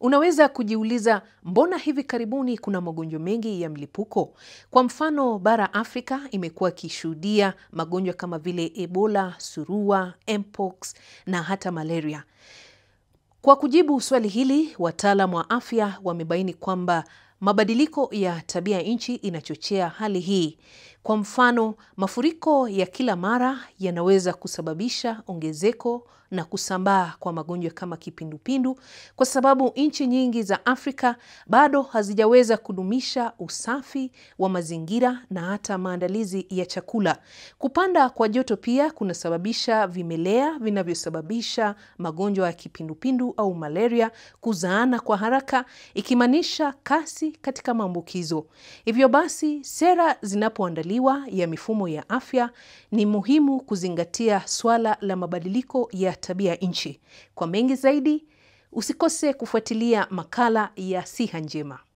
Unaweza kujiuliza, mbona hivi karibuni kuna magonjwa mengi ya mlipuko? Kwa mfano, bara Afrika imekuwa ikishuhudia magonjwa kama vile Ebola, surua, mpox na hata malaria. Kwa kujibu swali hili, wataalamu wa afya wamebaini kwamba mabadiliko ya tabia nchi inachochea hali hii. Kwa mfano, mafuriko ya kila mara yanaweza kusababisha ongezeko na kusambaa kwa magonjwa kama kipindupindu, kwa sababu nchi nyingi za Afrika bado hazijaweza kudumisha usafi wa mazingira na hata maandalizi ya chakula. Kupanda kwa joto pia kunasababisha vimelea vinavyosababisha magonjwa ya kipindupindu au malaria kuzaana kwa haraka, ikimaanisha kasi katika maambukizo. Hivyo basi, sera zinapoandaliwa ya mifumo ya afya ni muhimu kuzingatia swala la mabadiliko ya tabia nchi. Kwa mengi zaidi, usikose kufuatilia makala ya Siha Njema.